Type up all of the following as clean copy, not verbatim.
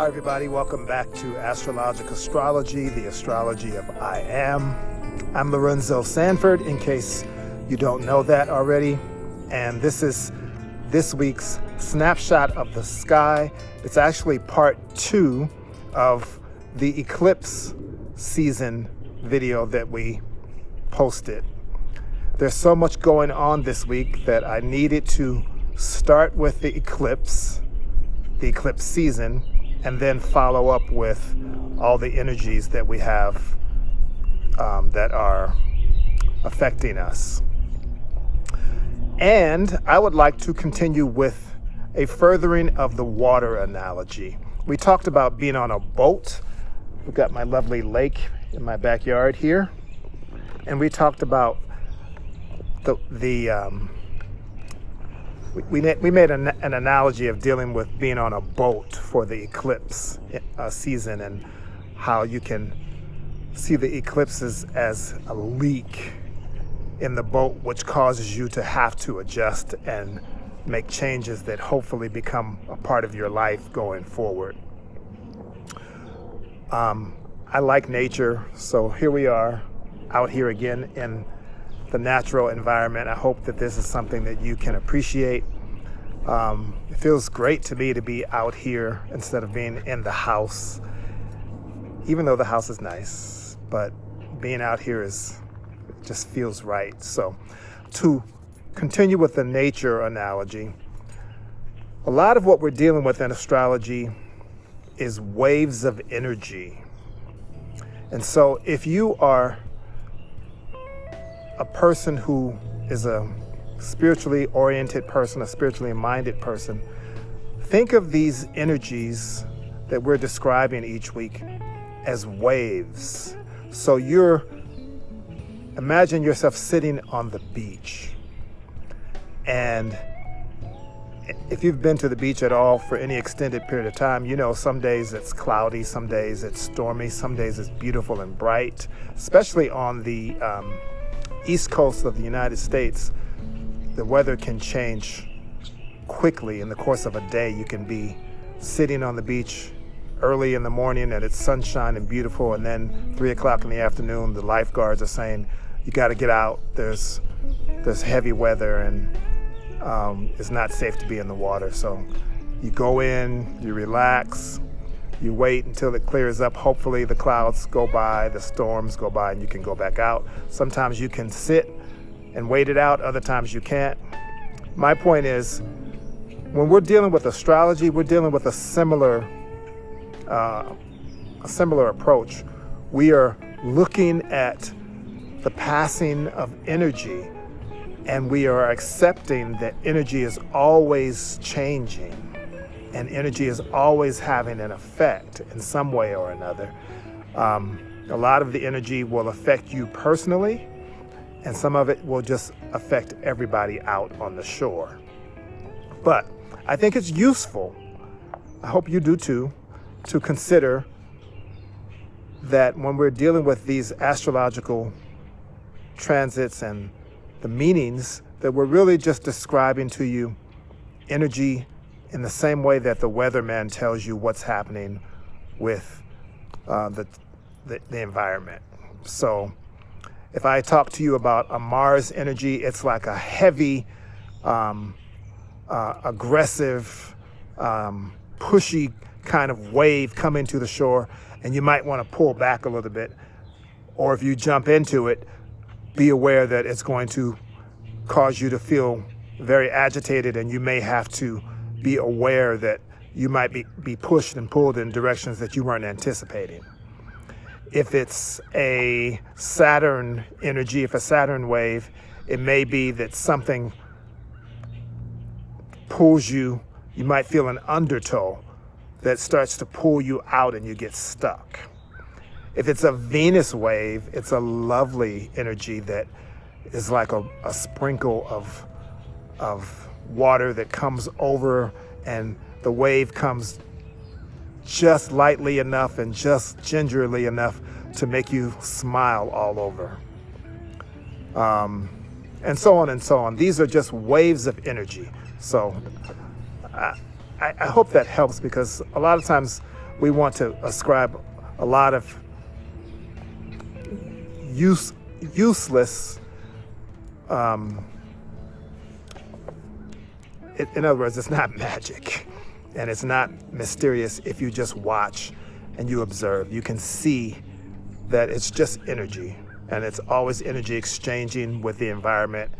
everybody. Welcome back to Astrology, the astrology of I Am. I'm Lorenzo Sanford, in case you don't know that already. And this is this week's Snapshot of the Sky. It's actually part 2 of the eclipse season video that we posted. There's so much going on this week that I needed to start with the eclipse season, and then follow up with all the energies that we have that are affecting us. And I would like to continue with a furthering of the water analogy. We talked about being on a boat. We've got my lovely lake in my backyard here. And we talked about we made an analogy of dealing with being on a boat for the eclipse season, and how you can see the eclipses as a leak in the boat, which causes you to have to adjust and make changes that hopefully become a part of your life going forward. I like nature, so here we are out here again in the natural environment. I hope that this is something that you can appreciate. It feels great to me to be out here instead of being in the house, even though the house is nice, but being out here just feels right. So to continue with the nature analogy, a lot of what we're dealing with in astrology is waves of energy. And so if you are a person who is a spiritually oriented person, a spiritually minded person, think of these energies that we're describing each week as waves. So imagine yourself sitting on the beach. And if you've been to the beach at all for any extended period of time, you know some days it's cloudy, some days it's stormy, some days it's beautiful and bright, especially on the East Coast of the United States. The weather can change quickly. In the course of a day, you can be sitting on the beach early in the morning and it's sunshine and beautiful, and then 3 o'clock in the afternoon, the lifeguards are saying, you got to get out. There's heavy weather and it's not safe to be in the water. So you go in, you relax, you wait until it clears up. Hopefully the clouds go by, the storms go by, and you can go back out. Sometimes you can sit and wait it out. Other times you can't. My point is, when we're dealing with astrology, we're dealing with a similar approach. We are looking at the passing of energy, and we are accepting that energy is always changing. And energy is always having an effect in some way or another. A lot of the energy will affect you personally, and some of it will just affect everybody out on the shore. But I think it's useful, I hope you do too, to consider that when we're dealing with these astrological transits and the meanings, that we're really just describing to you energy in the same way that the weatherman tells you what's happening with the environment. So if I talk to you about a Mars energy, it's like a heavy, aggressive, pushy kind of wave coming to the shore, and you might want to pull back a little bit. Or if you jump into it, be aware that it's going to cause you to feel very agitated, and you may have to be aware that you might be pushed and pulled in directions that you weren't anticipating. If it's a Saturn energy, if a Saturn wave, it may be that something pulls you. You might feel an undertow that starts to pull you out and you get stuck. If it's a Venus wave, it's a lovely energy that is like a sprinkle of water that comes over, and the wave comes just lightly enough and just gingerly enough to make you smile all over. And so on and so on. These are just waves of energy. So I hope that helps, because a lot of times we want to ascribe a lot of useless, in other words, it's not magic and it's not mysterious. If you just watch and you observe, you can see that it's just energy, and it's always energy exchanging with the environment,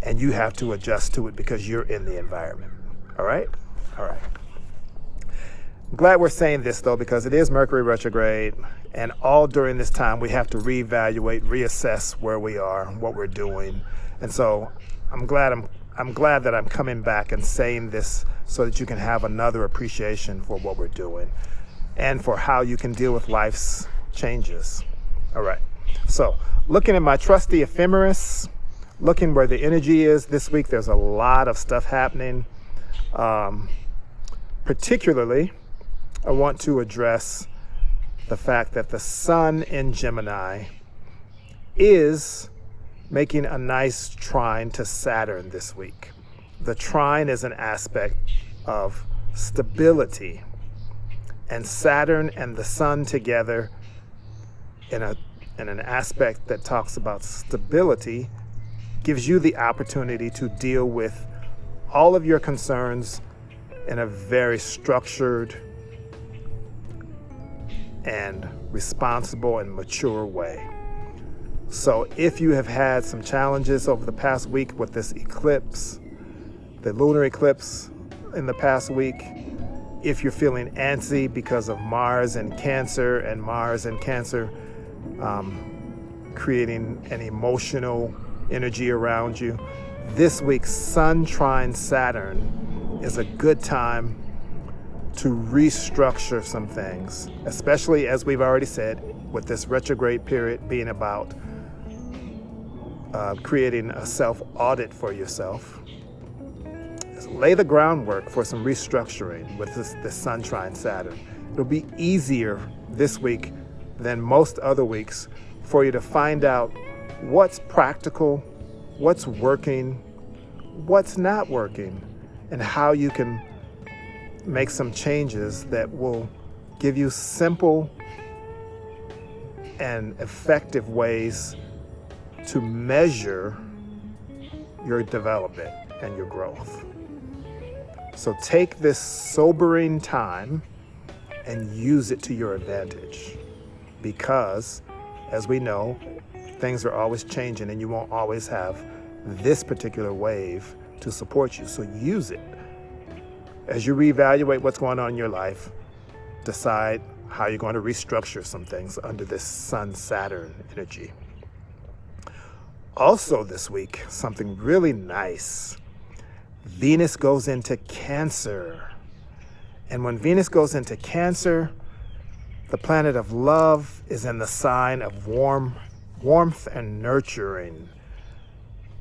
and you have to adjust to it because you're in the environment. All right? All right. I'm glad we're saying this, though, because it is Mercury retrograde, and all during this time we have to reevaluate, reassess where we are, what we're doing. And so I'm glad that I'm coming back and saying this so that you can have another appreciation for what we're doing and for how you can deal with life's changes. All right. So looking at my trusty ephemeris, looking where the energy is this week, there's a lot of stuff happening. Particularly, I want to address the fact that the sun in Gemini is making a nice trine to Saturn this week. The trine is an aspect of stability, and Saturn and the sun together in an aspect that talks about stability gives you the opportunity to deal with all of your concerns in a very structured and responsible and mature way. So if you have had some challenges over the past week with this eclipse, the lunar eclipse in the past week, if you're feeling antsy because of Mars and Cancer, creating an emotional energy around you, this week's Sun trine Saturn is a good time to restructure some things, especially, as we've already said, with this retrograde period being about creating a self-audit for yourself. Lay the groundwork for some restructuring with this Sun trine Saturn. It'll be easier this week than most other weeks for you to find out what's practical, what's working, what's not working, and how you can make some changes that will give you simple and effective ways to measure your development and your growth. So take this sobering time and use it to your advantage, because, as we know, things are always changing and you won't always have this particular wave to support you. So use it. As you reevaluate what's going on in your life, decide how you're going to restructure some things under this Sun-Saturn energy. Also this week, something really nice. Venus goes into Cancer. And when Venus goes into Cancer, the planet of love is in the sign of warmth and nurturing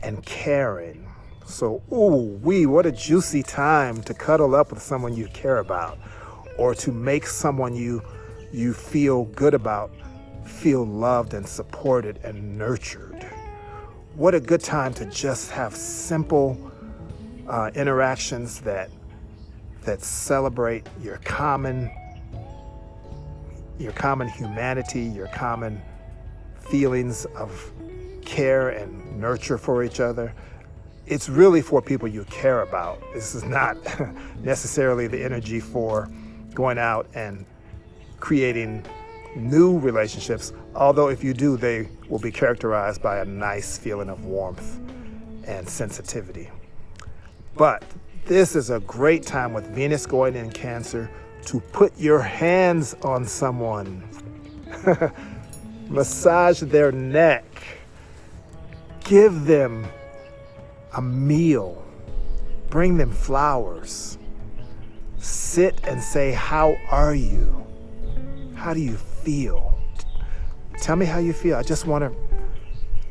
and caring. So, what a juicy time to cuddle up with someone you care about, or to make someone you feel good about feel loved and supported and nurtured. What a good time to just have simple interactions that celebrate your common humanity, your common feelings of care and nurture for each other. It's really for people you care about. This is not necessarily the energy for going out and creating new relationships, although if you do, they will be characterized by a nice feeling of warmth and sensitivity. But this is a great time with Venus going in Cancer to put your hands on someone. Massage their neck. Give them a meal. Bring them flowers. Sit and say, "How are you? How do you feel? Tell me how you feel. I just want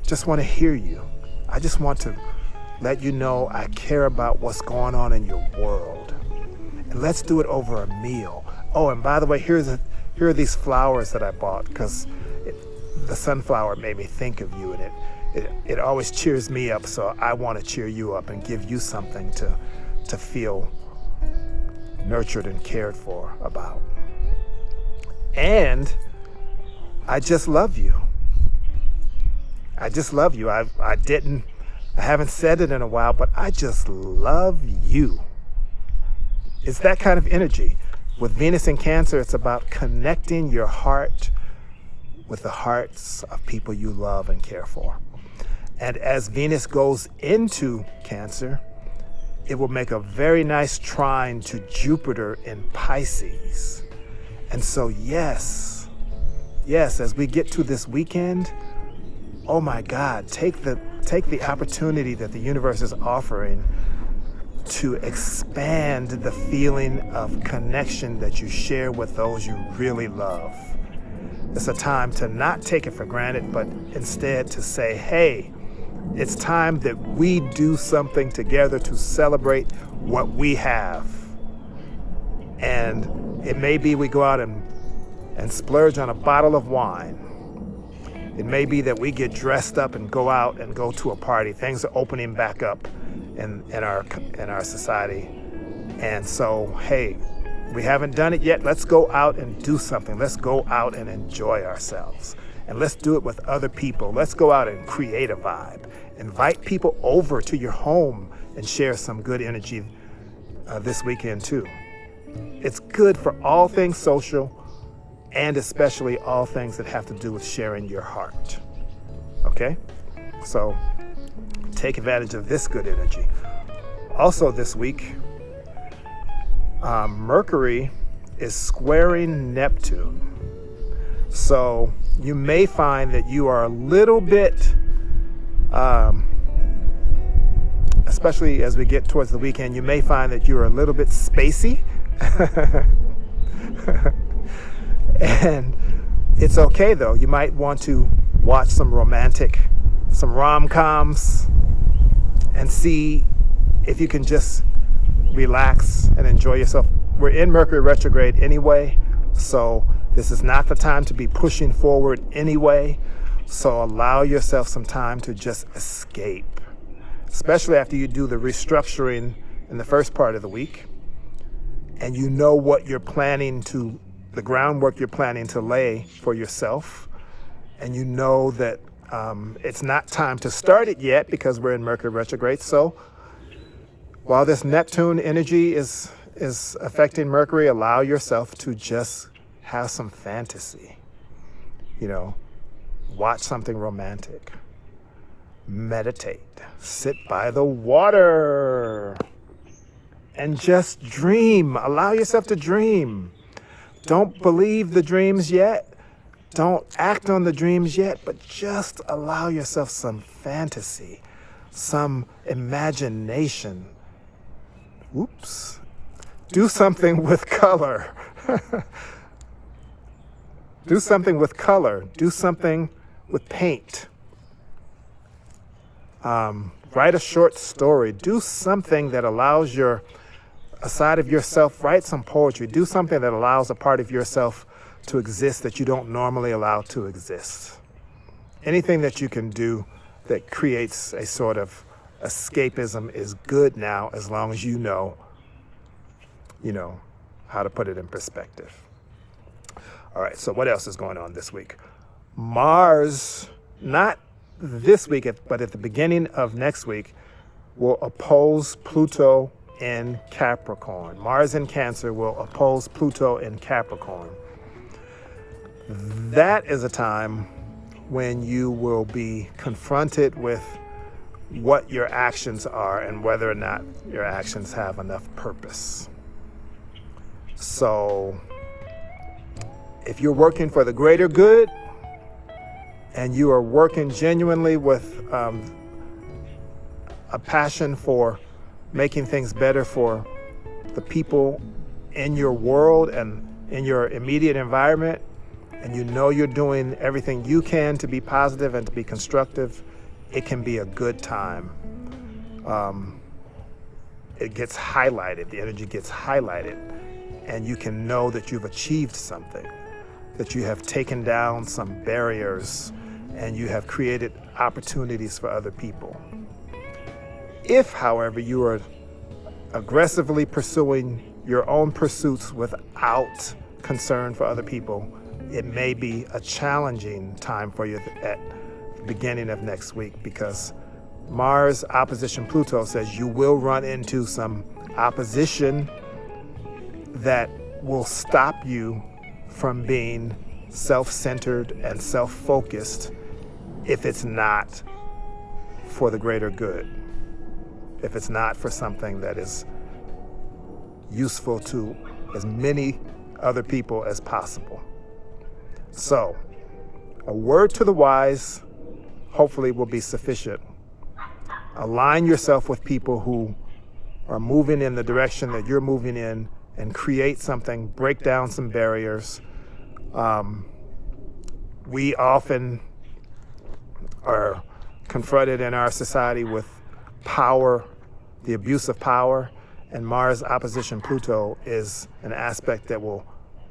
to hear you. I just want to let you know I care about what's going on in your world. And let's do it over a meal. Oh, and by the way, here are these flowers that I bought, because the sunflower made me think of you, and it always cheers me up, so I want to cheer you up and give you something to feel nurtured and cared for about." And I just love you. I just love you. I haven't said it in a while, but I just love you. It's that kind of energy. With Venus in Cancer, it's about connecting your heart with the hearts of people you love and care for. And as Venus goes into Cancer, it will make a very nice trine to Jupiter in Pisces. And so, yes, as we get to this weekend, oh my God, take the opportunity that the universe is offering to expand the feeling of connection that you share with those you really love. It's a time to not take it for granted, but instead to say, hey, it's time that we do something together to celebrate what we have. And it may be we go out and splurge on a bottle of wine. It may be that we get dressed up and go out and go to a party. Things are opening back up in our society. And so, hey, we haven't done it yet. Let's go out and do something. Let's go out and enjoy ourselves. And let's do it with other people. Let's go out and create a vibe. Invite people over to your home and share some good energy this weekend too. It's good for all things social, and especially all things that have to do with sharing your heart. Okay? So take advantage of this good energy. Also this week, Mercury is squaring Neptune. So you may find that you are a little bit, especially as we get towards the weekend, you may find that you are a little bit spacey. And it's okay though. You might want to watch some rom-coms and see if you can just relax and enjoy yourself. We're in Mercury retrograde anyway, so this is not the time to be pushing forward anyway. So allow yourself some time to just escape, especially after you do the restructuring in the first part of the week and you know what you're planning to, the groundwork you're planning to lay for yourself, and you know that it's not time to start it yet because we're in Mercury retrograde. So while this Neptune energy is affecting Mercury, allow yourself to just have some fantasy. You know, watch something romantic, meditate, sit by the water, and just dream. Allow yourself to dream. Don't believe the dreams yet. Don't act on the dreams yet, but just allow yourself some fantasy, some imagination. Oops. Do something with color. Do something with color. Do something with paint. Write a short story. Do something that allows a side of yourself. Write some poetry. Do something that allows a part of yourself to exist that you don't normally allow to exist. Anything that you can do that creates a sort of escapism is good now, as long as you know how to put it in perspective. All right, so what else is going on this week? Mars, not this week, but at the beginning of next week, will oppose Pluto in Capricorn. Mars in Cancer will oppose Pluto in Capricorn. That is a time when you will be confronted with what your actions are and whether or not your actions have enough purpose. So if you're working for the greater good and you are working genuinely with a passion for making things better for the people in your world and in your immediate environment, and you know you're doing everything you can to be positive and to be constructive, it can be a good time. It gets highlighted, the energy gets highlighted, and you can know that you've achieved something, that you have taken down some barriers, and you have created opportunities for other people. If, however, you are aggressively pursuing your own pursuits without concern for other people, it may be a challenging time for you at the beginning of next week, because Mars opposition Pluto says you will run into some opposition that will stop you from being self-centered and self-focused if it's not for the greater good, if it's not for something that is useful to as many other people as possible. So, a word to the wise hopefully will be sufficient. Align yourself with people who are moving in the direction that you're moving in, and create something, break down some barriers. We often are confronted in our society with power, the abuse of power, and Mars opposition Pluto is an aspect that will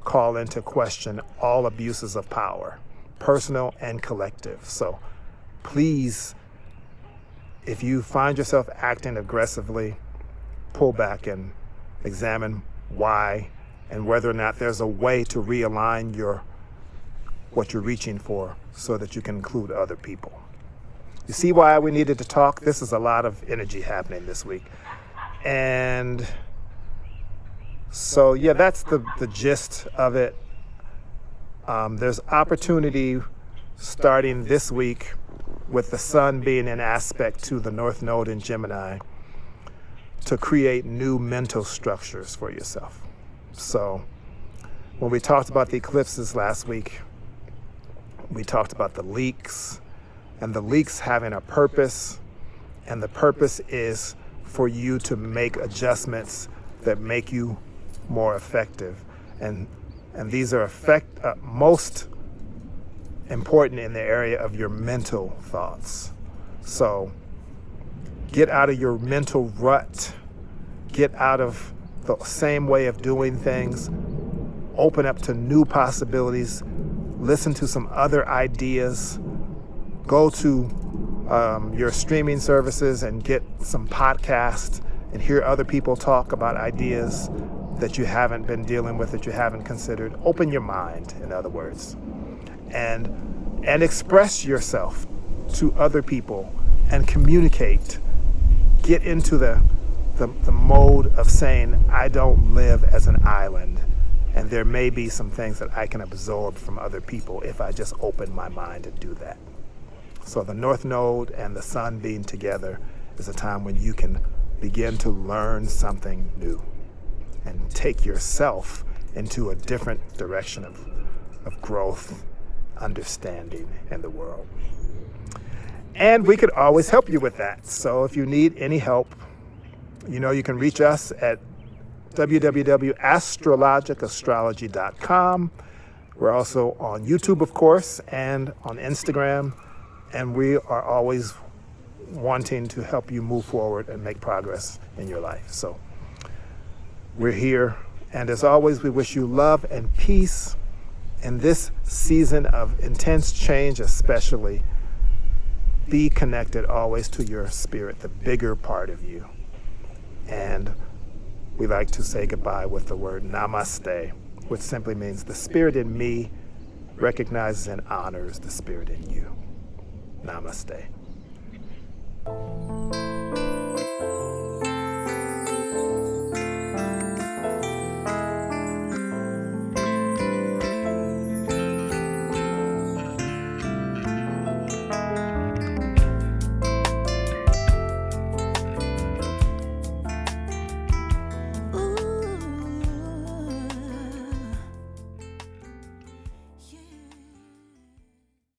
call into question all abuses of power, personal and collective. So please, if you find yourself acting aggressively, pull back and examine why and whether or not there's a way to realign what you're reaching for so that you can include other people. You see why we needed to talk? This is a lot of energy happening this week. And so, yeah, that's the gist of it. There's opportunity starting this week with the sun being in aspect to the North Node in Gemini to create new mental structures for yourself. So when we talked about the eclipses last week, we talked about the leaks, and the leaks having a purpose, and the purpose is for you to make adjustments that make you more effective. And these are most important in the area of your mental thoughts. So get out of your mental rut, get out of the same way of doing things, open up to new possibilities, listen to some other ideas, go to your streaming services and get some podcasts and hear other people talk about ideas that you haven't been dealing with, that you haven't considered. Open your mind, in other words, and express yourself to other people and communicate. Get into the mode of saying, I don't live as an island, and there may be some things that I can absorb from other people if I just open my mind and do that. So the North Node and the Sun being together is a time when you can begin to learn something new and take yourself into a different direction of growth, understanding in the world. And we could always help you with that. So if you need any help, you can reach us at www.astrologicastrology.com. We're also on YouTube, of course, and on Instagram. And we are always wanting to help you move forward and make progress in your life. So we're here. And as always, we wish you love and peace in this season of intense change, especially. Be connected always to your spirit, the bigger part of you. And we like to say goodbye with the word namaste, which simply means the spirit in me recognizes and honors the spirit in you. Namaste.